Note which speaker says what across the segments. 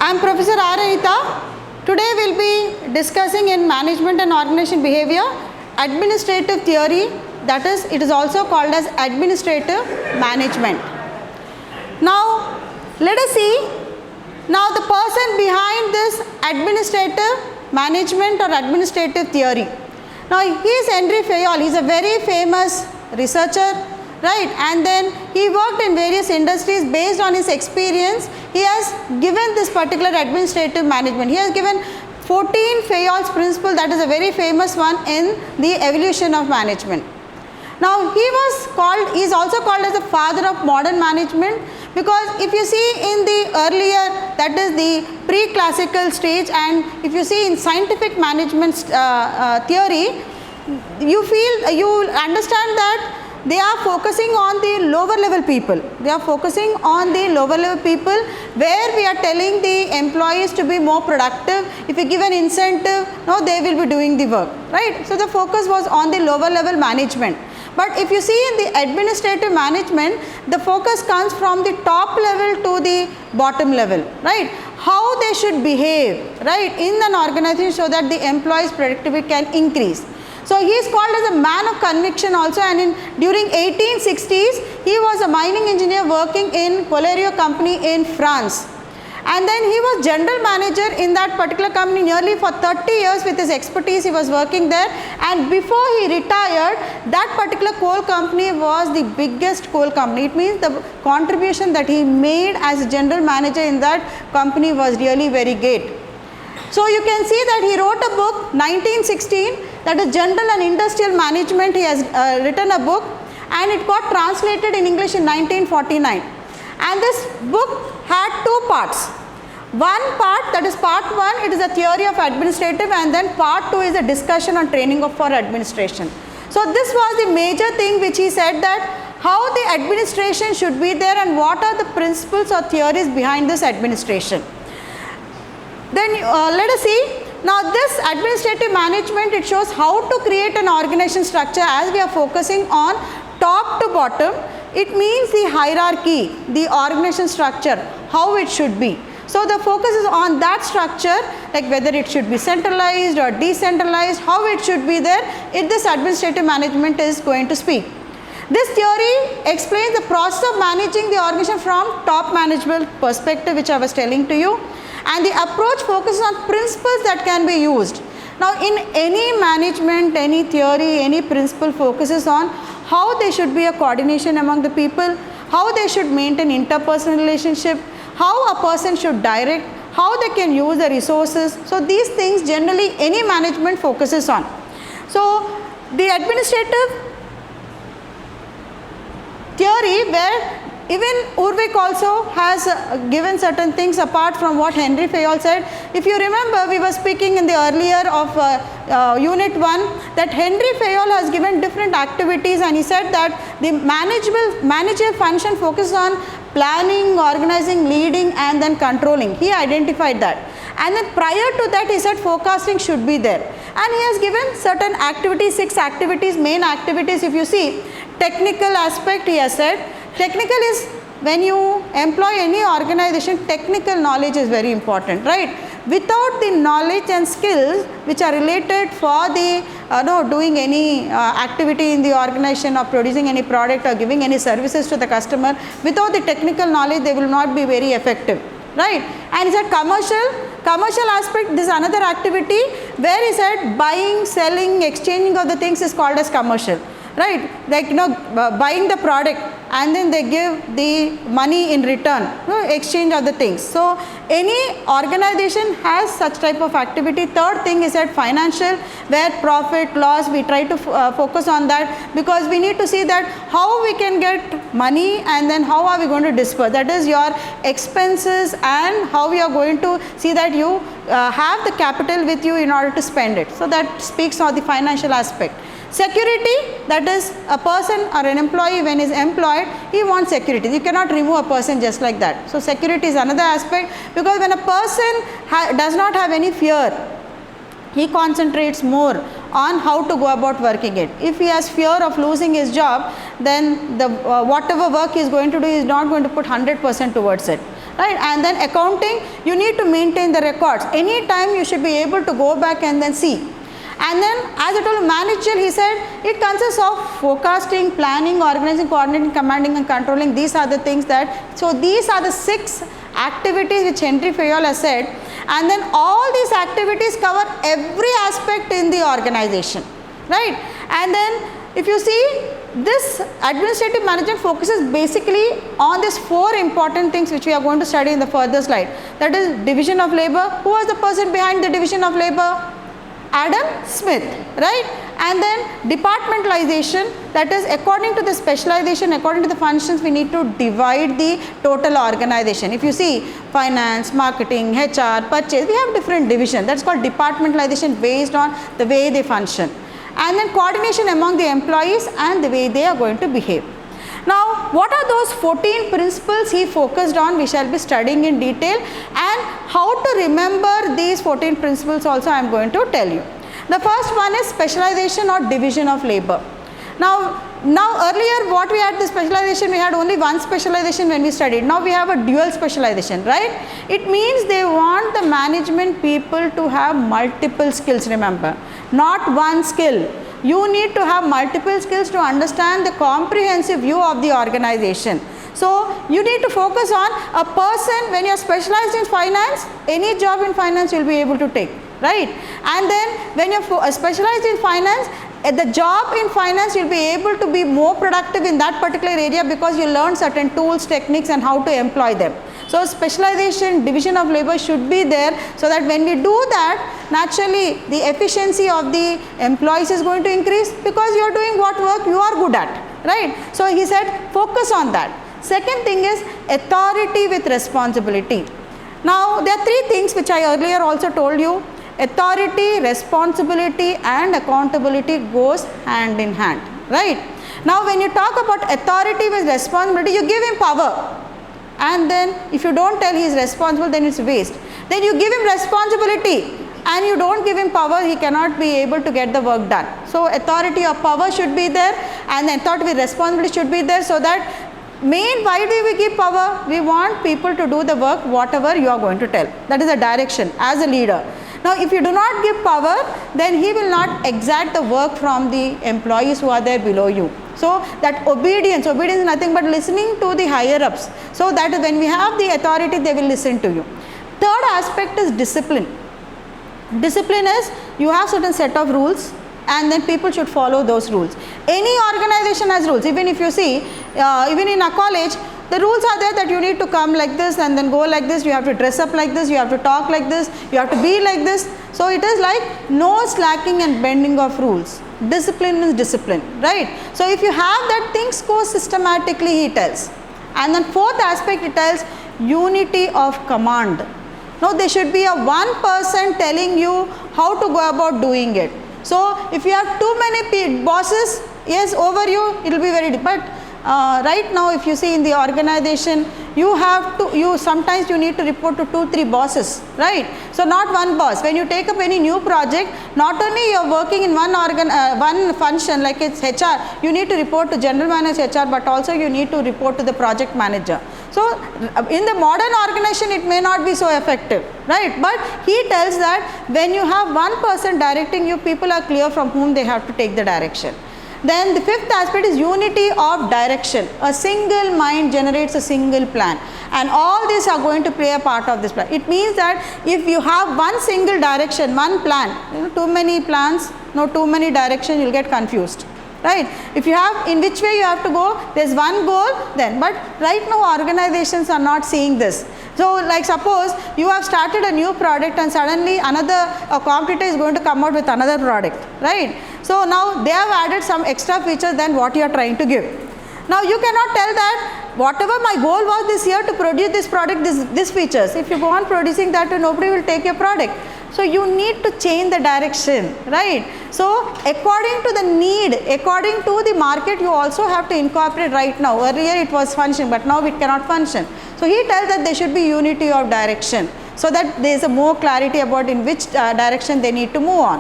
Speaker 1: I am Professor Anita. Today we will be discussing in management and organization behavior administrative theory, that is, it is also called as administrative management. Now let us see, now the person behind this administrative management or administrative theory. Now he is Henry Fayol. He is a very famous researcher, right, and then he worked in various industries. Based on his experience, he has given this particular administrative management. He has given 14 Fayol's principle, that is a very famous one in the evolution of management. Now he is also called as the father of modern management, because if you see in the earlier, that is the pre-classical stage, and if you see in scientific management theory, you understand that they are focusing on the lower level people. They are focusing on the lower level people, where we are telling the employees to be more productive. If you give an incentive, no, they will be doing the work, right? So the focus was on the lower level management. But if you see in the administrative management, the focus comes from the top level to the bottom level, right? How they should behave, right, in an organization so that the employees' productivity can increase. So he is called as a man of conviction also, and during 1860s he was a mining engineer working in Collier company in France, and then he was general manager in that particular company nearly for 30 years. With his expertise he was working there, and before he retired, that particular coal company was the biggest coal company. It means the contribution that he made as a general manager in that company was really very great. So you can see that he wrote a book 1916, that is General and Industrial Management. He has written a book, and it got translated in English in 1949, and this book had two parts. One part, that is part 1, it is a theory of administrative, and then part 2 is a discussion on training for administration. So this was the major thing which he said, that how the administration should be there and what are the principles or theories behind this administration. Then let us see. Now this administrative management, it shows how to create an organization structure, as we are focusing on top to bottom. It means the hierarchy, the organization structure, how it should be. So the focus is on that structure, like whether it should be centralized or decentralized, how it should be there. This administrative management is going to speak. This theory explains the process of managing the organization from top management perspective, which I was telling to you. And the approach focuses on principles that can be used. Now in any management, any theory, any principle focuses on how there should be a coordination among the people, how they should maintain interpersonal relationship, how a person should direct, how they can use the resources. So these things generally any management focuses on. So the administrative theory, where even Urvik also has given certain things apart from what Henry Fayol said. If you remember, we were speaking in the earlier of unit 1 that Henry Fayol has given different activities, and he said that the managerial function focuses on planning, organizing, leading, and then controlling. He identified that. And then prior to that he said forecasting should be there, and he has given certain activities, 6 activities, main activities. If you see, technical aspect, he has said, technical is when you employ any organization, technical knowledge is very important, right? Without the knowledge and skills which are related for the doing any activity in the organization or producing any product or giving any services to the customer, without the technical knowledge they will not be very effective, right? And he said commercial aspect, this is another activity where he said buying, selling, exchanging of the things is called as commercial, right? Like buying the product and then they give the money in return, exchange of the things. So any organization has such type of activity. Third thing is that financial, where profit, loss, we try to focus on that, because we need to see that how we can get money and then how are we going to disperse, that is your expenses, and how we are going to see that you have the capital with you in order to spend it. So that speaks of the financial aspect. Security, that is a person or an employee when he is employed, he wants security. You cannot remove a person just like that. So security is another aspect, because when a person does not have any fear, he concentrates more on how to go about working it. If he has fear of losing his job, then the whatever work he is going to do, he is not going to put 100% towards it. right? And then accounting, you need to maintain the records. Anytime you should be able to go back and then see. And then as I told you, managerial, he said it consists of forecasting, planning, organizing, coordinating, commanding and controlling. These are the things that, so these are the 6 activities which Henry Fayol has said, and then all these activities cover every aspect in the organization, right? And then if you see, this administrative management focuses basically on these 4 important things which we are going to study in the further slide. That is division of labor. Who was the person behind the division of labor? Adam Smith, right? And then departmentalization, that is according to the specialization, according to the functions, we need to divide the total organization. If you see finance, marketing, HR, purchase, we have different divisions. That's called departmentalization based on the way they function. And then coordination among the employees and the way they are going to behave. Now, what are those 14 principles he focused on? We shall be studying in detail, and how to remember these 14 principles also I am going to tell you. The first one is specialization or division of labor. Now earlier what we had the specialization, we had only one specialization when we studied. Now we have a dual specialization, right? It means they want the management people to have multiple skills, remember, not one skill. You need to have multiple skills to understand the comprehensive view of the organization. So you need to focus on a person. When you are specialized in finance, any job in finance you will be able to take, right? And then when you are specialized in finance, the job in finance you will be able to be more productive in that particular area because you learn certain tools, techniques and how to employ them. So specialization, division of labor should be there, so that when we do that, naturally the efficiency of the employees is going to increase because you are doing what work you are good at, right? So he said focus on that. Second thing is authority with responsibility. Now there are 3 things which I earlier also told you. Authority, responsibility and accountability goes hand in hand, right? Now when you talk about authority with responsibility, you give him power. And then if you don't tell he is responsible, then it's waste. Then you give him responsibility and you don't give him power, he cannot be able to get the work done. So authority or power should be there, and then authority with responsibility should be there, so that why do we give power? We want people to do the work whatever you are going to tell. That is a direction as a leader. Now if you do not give power, then he will not exact the work from the employees who are there below you. So that obedience is nothing but listening to the higher ups, so that when we have the authority they will listen to you. Third aspect is discipline. Discipline is you have certain set of rules and then people should follow those rules. Any organization has rules. Even if you see, even in a college, the rules are there that you need to come like this and then go like this, you have to dress up like this, you have to talk like this, you have to be like this. So it is like no slacking and bending of rules. Discipline is discipline, right? So if you have that, things go systematically, he tells. And then fourth aspect, he tells unity of command. Now there should be a one person telling you how to go about doing it. So if you have too many bosses, yes, over you, it will be very difficult. Right now if you see in the organization, sometimes you need to report to 2-3 bosses, right? So not one boss. When you take up any new project, not only you are working in one function like it's HR, you need to report to general manager HR, but also you need to report to the project manager. So in the modern organization it may not be so effective, right? But he tells that when you have one person directing you, people are clear from whom they have to take the direction. Then the fifth aspect is unity of direction. A single mind generates a single plan, and all these are going to play a part of this plan. It means that if you have one single direction, one plan, too many plans, too many directions, you will get confused, right? If you have in which way you have to go, there is one goal then, but right now organizations are not seeing this. So like suppose you have started a new product and suddenly a competitor is going to come out with another product, right? So now they have added some extra features than what you are trying to give. Now you cannot tell that whatever my goal was this year to produce this product, this features. If you go on producing that, nobody will take your product. So you need to change the direction, right? So according to the need, according to the market, you also have to incorporate right now. Earlier it was functioning, but now it cannot function. So he tells that there should be unity of direction, so that there is a more clarity about in which direction they need to move on.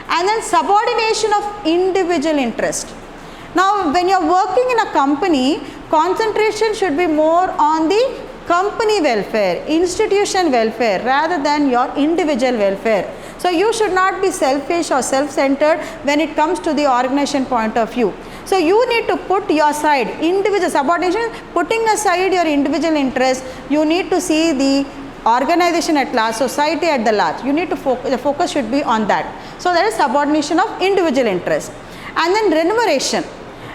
Speaker 1: And then subordination of individual interest. Now when you are working in a company, concentration should be more on the company welfare, institution welfare rather than your individual welfare. So you should not be selfish or self-centered when it comes to the organization point of view. So you need to put your side, individual subordination, putting aside your individual interest, you need to see the organization at large, society at the large. You need to focus, the focus should be on that. So that is subordination of individual interest. And then remuneration.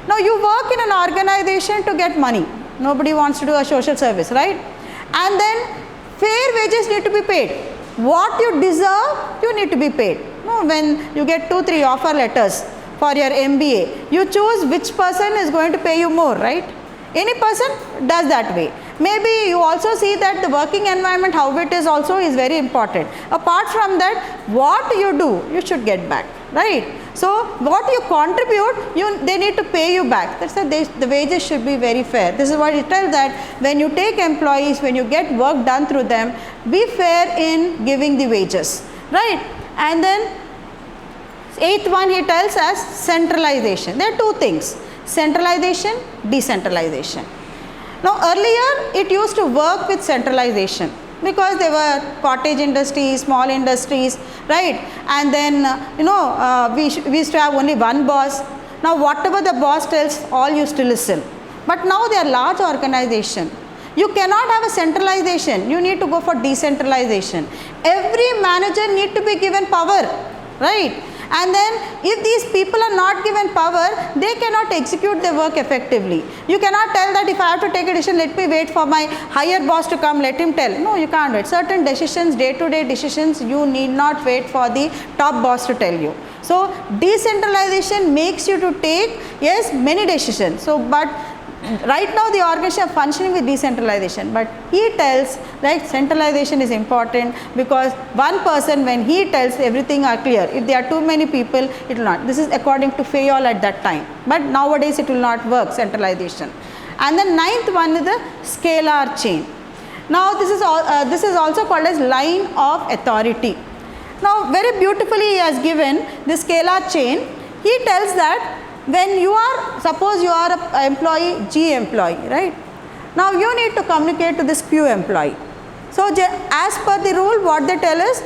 Speaker 1: Now you work in an organization to get money. Nobody wants to do a social service, right? And then fair wages need to be paid. What you deserve, you need to be paid. No, when you get 2-3 offer letters for your MBA, you choose which person is going to pay you more, right? Any person does that way. Maybe you also see that the working environment, how it is also is very important. Apart from that, what you do, you should get back, right? So what you contribute, they need to pay you back. That's the wages should be very fair. This is what it tells that when you take employees, when you get work done through them, be fair in giving the wages, right? And then 8th one he tells us centralization. There are two things, centralization, decentralization. Now earlier it used to work with centralization because there were cottage industries, small industries, right? And then we used to have only one boss. Now whatever the boss tells, all used to listen. But now they are large organization. You cannot have a centralization, you need to go for decentralization. Every manager need to be given power, right? And then if these people are not given power, they cannot execute their work effectively. You cannot tell that if I have to take a decision, let me wait for my higher boss to come, let him tell. No, you can't wait. Certain decisions, day-to-day decisions, you need not wait for the top boss to tell you. So decentralization makes you to take, yes, many decisions. So, but right now the organization are functioning with decentralization, but he tells right centralization is important because one person when he tells everything are clear. If there are too many people, it will not. This is according to Fayol at that time, but nowadays it will not work, centralization. And the 9th one is the scalar chain. Now this is also called as line of authority. Now very beautifully he has given the scalar chain. He tells that when you are, suppose you are an employee, G employee, right? Now you need to communicate to this Q employee. So as per the rule, what they tell is,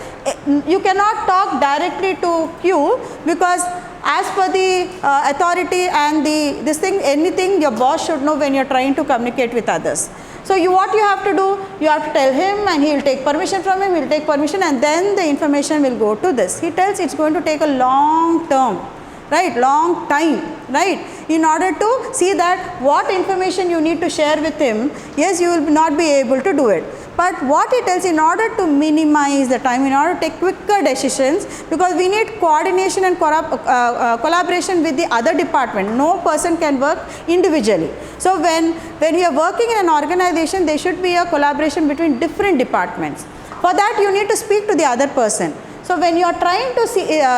Speaker 1: you cannot talk directly to Q because as per the authority and this thing, anything your boss should know when you are trying to communicate with others. So what you have to do, you have to tell him and he will take permission from him, he will take permission and then the information will go to this. He tells it's going to take a long term, right, long time, right, in order to see that what information you need to share with him, yes, you will not be able to do it. But what it tells, in order to minimize the time, in order to take quicker decisions, because we need coordination and collaboration with the other department. No person can work individually. So when you are working in an organization, there should be a collaboration between different departments. For that you need to speak to the other person. So when you are trying to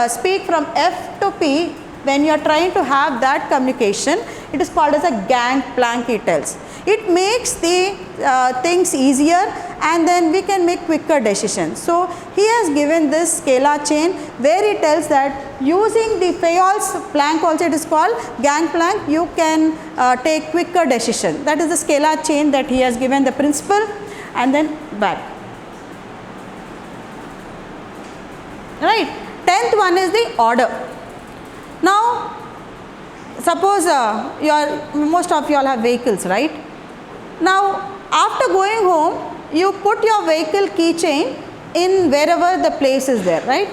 Speaker 1: speak from F to P, when you are trying to have that communication, it is called as a gangplank, he tells. It makes the things easier and then we can make quicker decisions. So he has given this scalar chain where he tells that using the Fayol's plank, also it is called gangplank, you can take quicker decision. That is the scalar chain that he has given the principle and then back. Right. 10th one is the order. Now suppose most of you all have vehicles, right? Now after going home, you put your vehicle keychain in wherever the place is there, right?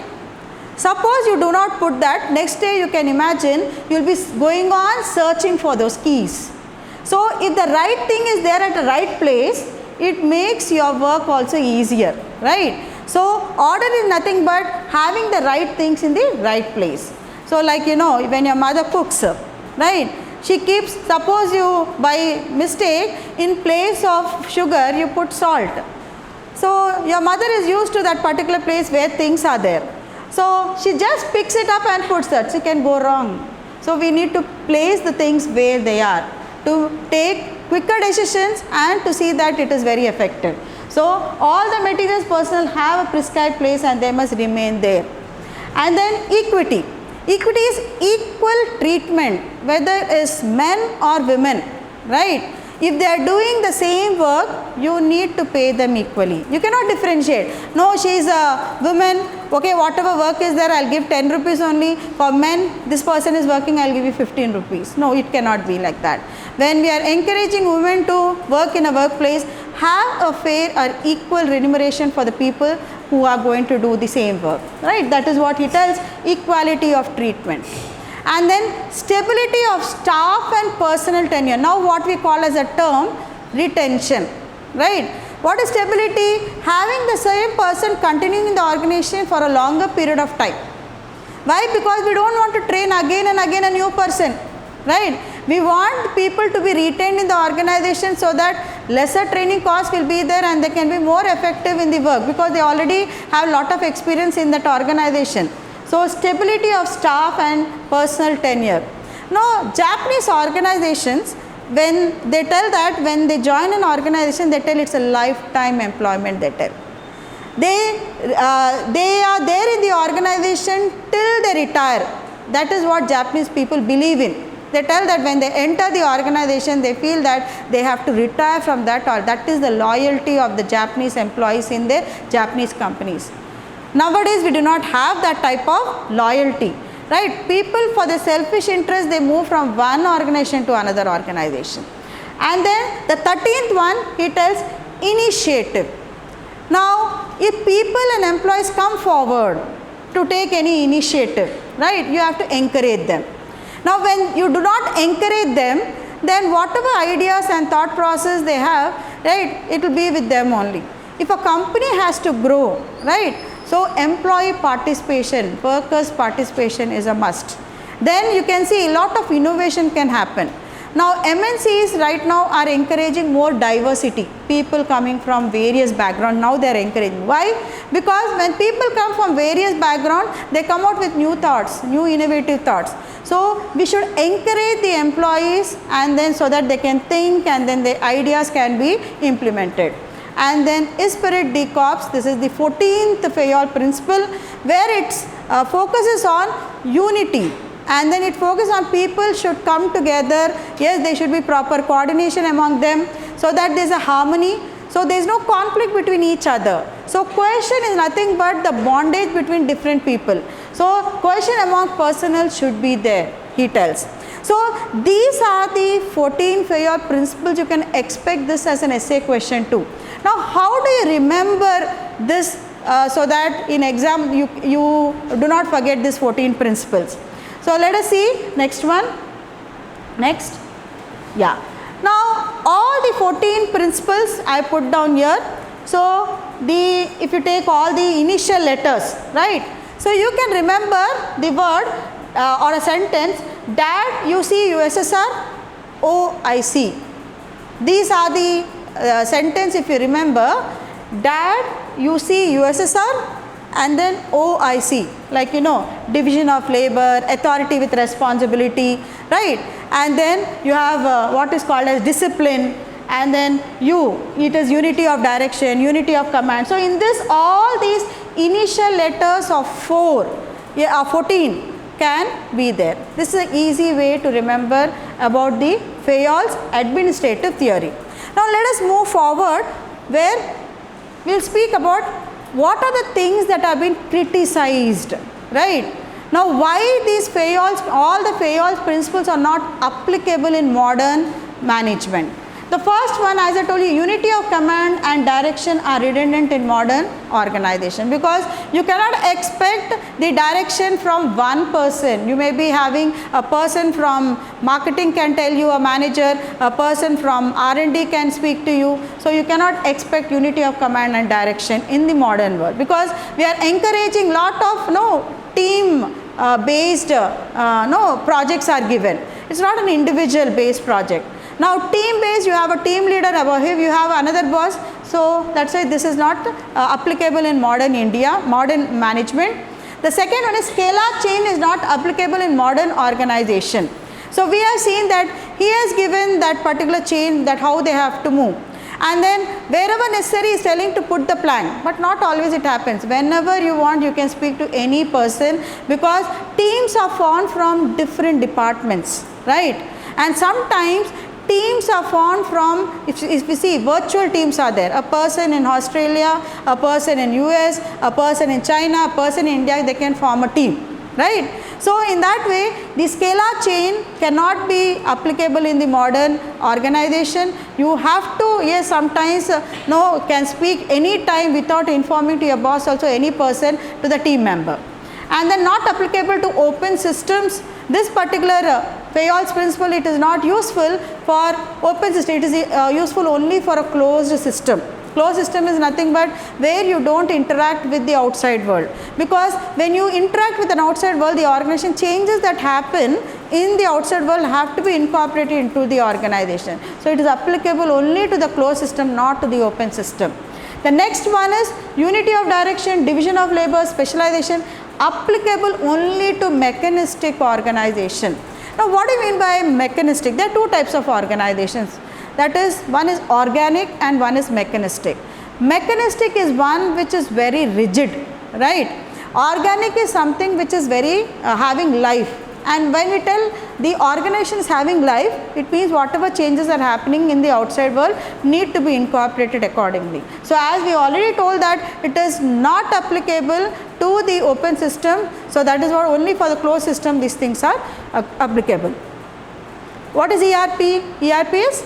Speaker 1: Suppose you do not put that, next day you can imagine you will be going on searching for those keys. So if the right thing is there at the right place, it makes your work also easier, right? So order is nothing but having the right things in the right place. So like when your mother cooks, right, she keeps, suppose you by mistake in place of sugar you put salt. So your mother is used to that particular place where things are there. So she just picks it up and puts that, she can go wrong. So we need to place the things where they are to take quicker decisions and to see that it is very effective. So all the materials personnel have a prescribed place and they must remain there. And then equity. Equity is equal treatment, whether it is men or women, right? If they are doing the same work, you need to pay them equally. You cannot differentiate. No, she is a woman, okay, whatever work is there, I will give 10 rupees only. For men, this person is working, I will give you 15 rupees. No, it cannot be like that. When we are encouraging women to work in a workplace, have a fair or equal remuneration for the people who are going to do the same work, right? That is what he tells, equality of treatment. And then stability of staff and personal tenure. Now what we call as a term, retention, right? What is stability? Having the same person continuing in the organization for a longer period of time. Why? Because we don't want to train again and again a new person, right? We want people to be retained in the organization so that lesser training costs will be there and they can be more effective in the work because they already have a lot of experience in that organization. So stability of staff and personal tenure. Now Japanese organizations, when they tell that when they join an organization, they tell it's a lifetime employment, they tell. They are there in the organization till they retire. That is what Japanese people believe in. They tell that when they enter the organization, they feel that they have to retire from that, or that is the loyalty of the Japanese employees in their Japanese companies. Nowadays, we do not have that type of loyalty, right? People for the selfish interest, they move from one organization to another organization. And then the 13th one, he tells initiative. Now, if people and employees come forward to take any initiative, right, you have to encourage them. Now, when you do not encourage them, then whatever ideas and thought process they have, right, it will be with them only. If a company has to grow, right, so employee participation, workers' participation is a must. Then you can see a lot of innovation can happen. Now MNCs right now are encouraging more diversity, people coming from various backgrounds, now they are encouraging. Why? Because when people come from various backgrounds, they come out with new thoughts, new innovative thoughts. So we should encourage the employees and then so that they can think and then the ideas can be implemented. And then Esprit de Corps, this is the 14th Fayol principle, where it focuses on unity. And then it focuses on people should come together. Yes, there should be proper coordination among them so that there is a harmony. So there is no conflict between each other. So cohesion is nothing but the bondage between different people. So cohesion among personnel should be there, he tells. So these are the 14 Fayol principles. You can expect this as an essay question too. Now how do you remember this so that in exam you do not forget these 14 principles. So let us see next one. Next. Yeah. Now all the 14 principles I put down here. So if you take all the initial letters, right. So you can remember the word or a sentence, Dad, you see USSR, OIC. These are the sentence if you remember, Dad, you see USSR and then OIC, like you know, division of labor, authority with responsibility, right. And then you have what is called as discipline, and then U, it is unity of direction, unity of command. So in this all these initial letters of 14 can be there. This is an easy way to remember about the Fayol's administrative theory. Now let us move forward where we will speak about what are the things that have been criticized, right. Now why these Fayol's, all the Fayol's principles are not applicable in modern management. The first one, as I told you, unity of command and direction are redundant in modern organization because you cannot expect the direction from one person. You may be having a person from marketing can tell you, a manager, a person from R&D can speak to you. So you cannot expect unity of command and direction in the modern world because we are encouraging lot of team based projects are given. It's not an individual based project. Now team based, you have a team leader above him, you have another boss. So that's why this is not applicable in modern India, modern management. The second one is scalar chain is not applicable in modern organization. So we have seen that he has given that particular chain, that how they have to move. And then wherever necessary is telling to put the plan, but not always it happens. Whenever you want, you can speak to any person because teams are formed from different departments, right. And sometimes teams are formed from, if we see virtual teams are there, a person in Australia, a person in US, a person in China, a person in India, they can form a team, right. So in that way the scalar chain cannot be applicable in the modern organization. You have to, yes, sometimes can speak any time without informing to your boss also, any person, to the team member. And then not applicable to open systems. This particular Fayol's principle, it is not useful for open system, it is useful only for a closed system. Closed system is nothing but where you don't interact with the outside world, because when you interact with an outside world, the organization changes that happen in the outside world have to be incorporated into the organization. So it is applicable only to the closed system, not to the open system. The next one is unity of direction, division of labor, specialization, applicable only to mechanistic organization. Now what do you mean by mechanistic? There are two types of organizations. That is, one is organic and one is mechanistic. Mechanistic is one which is very rigid, right. Organic is something which is very having life, and when we tell the organization is having life, it means whatever changes are happening in the outside world need to be incorporated accordingly. So as we already told that it is not applicable to the open system, so that is what only for the closed system these things are applicable. What is ERP? ERP is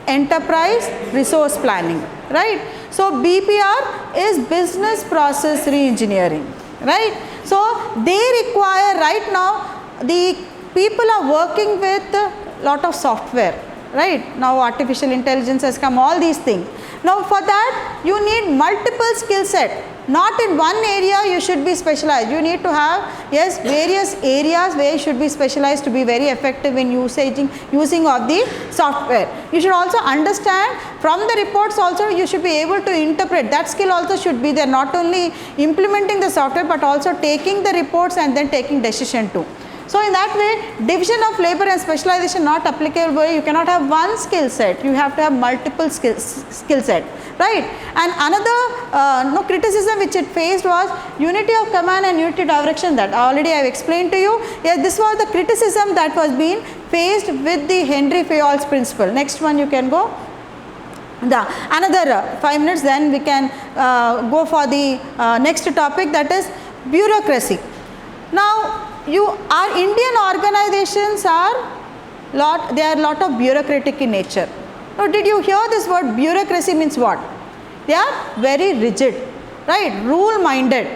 Speaker 1: enterprise resource planning, right. So BPR is business process reengineering, right. So they require, right now the people are working with a lot of software, right. Now artificial intelligence has come, all these things. Now for that you need multiple skill set. Not in one area you should be specialized, you need to have, yes, various areas where you should be specialized to be very effective in using of the software. You should also understand from the reports also, you should be able to interpret, that skill also should be there, not only implementing the software but also taking the reports and then taking decision too. So in that way division of labor and specialization not applicable, you cannot have one skill set, you have to have multiple skill set, right. And another criticism which it faced was unity of command and unity of direction, that already I have explained to you. Yes, this was the criticism that was being faced with the Henry Fayol's principle. Next one you can go. Another 5 minutes, then we can go for the next topic, that is bureaucracy. Now our Indian organizations are they are lot of bureaucratic in nature. Now did you hear this word bureaucracy means what? They are very rigid, right, rule minded.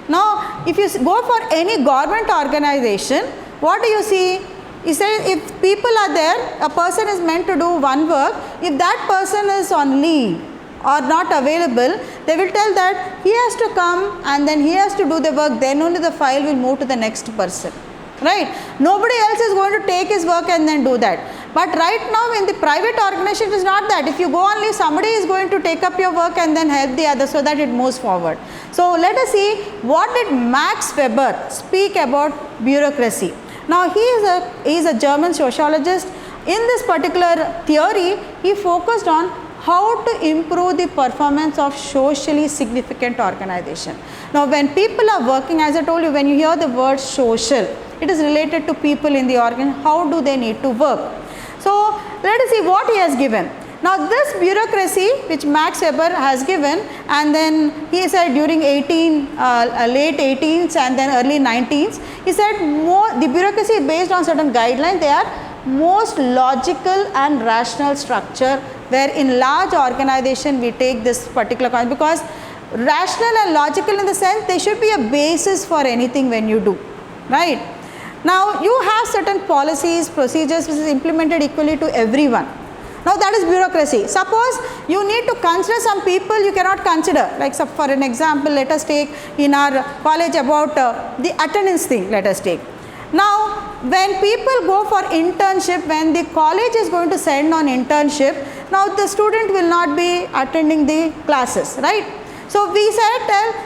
Speaker 1: Now if you go for any government organization, what do you see? You say if people are there, a person is meant to do one work, if that person is on leave or not available, they will tell that he has to come and then he has to do the work, then only the file will move to the next person, right. Nobody else is going to take his work and then do that. But right now in the private organization it is not that. If you go on leave, somebody is going to take up your work and then help the other so that it moves forward. So let us see what did Max Weber speak about bureaucracy. Now he is a German sociologist. In this particular theory, he focused on how to improve the performance of socially significant organization. Now when people are working, as I told you, when you hear the word social, it is related to people in the organ, how do they need to work. So let us see what he has given. Now this bureaucracy which Max Weber has given, and then he said during late 18th and then early 19th, he said the bureaucracy is based on certain guidelines. They are most logical and rational structure, where in large organization we take this particular concept, because rational and logical in the sense they should be a basis for anything when you do, right. Now you have certain policies, procedures which is implemented equally to everyone. Now that is bureaucracy. Suppose you need to consider some people you cannot consider, like for an example, let us take in our college about the attendance thing, let us take. Now when people go for internship, when the college is going to send on internship, now the student will not be attending the classes, right. So we said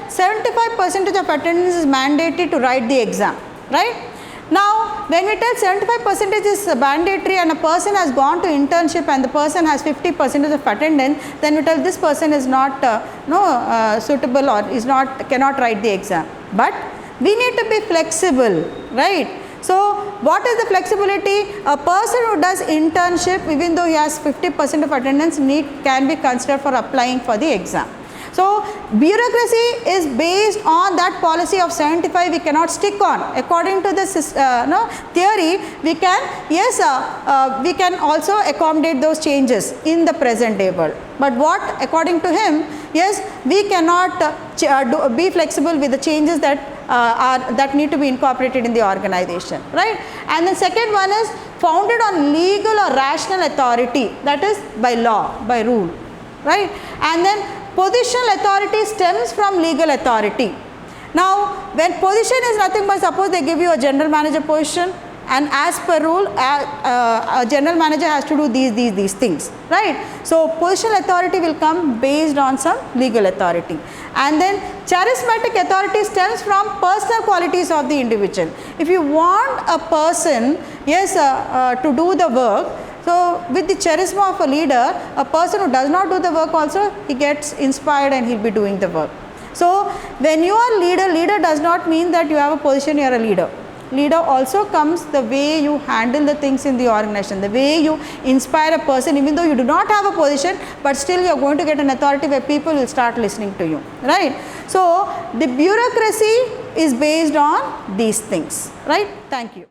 Speaker 1: 75% of attendance is mandatory to write the exam, right. Now when we tell 75% is mandatory and a person has gone to internship and the person has 50% of attendance, then we tell this person is not suitable or is not cannot write the exam. But we need to be flexible, right. So what is the flexibility? A person who does internship, even though he has 50% of attendance, can be considered for applying for the exam. So bureaucracy is based on that policy of 75 we cannot stick on. According to this theory, we can, we can also accommodate those changes in the present day world. But what, according to him, yes, we cannot be flexible with the changes that need to be incorporated in the organization, right? And the second one is founded on legal or rational authority, that is by law, by rule, right? And then positional authority stems from legal authority. Now, when position is nothing but, suppose they give you a general manager position, and as per rule a general manager has to do these things, right? So positional authority will come based on some legal authority. And then charismatic authority stems from personal qualities of the individual. If you want a person, to do the work, so with the charisma of a leader, a person who does not do the work also, he gets inspired and he will be doing the work. So when you are leader does not mean that you have a position, you are a leader. Leader also comes the way you handle the things in the organization, the way you inspire a person, even though you do not have a position, but still you are going to get an authority where people will start listening to you, right? So the bureaucracy is based on these things, right? Thank you.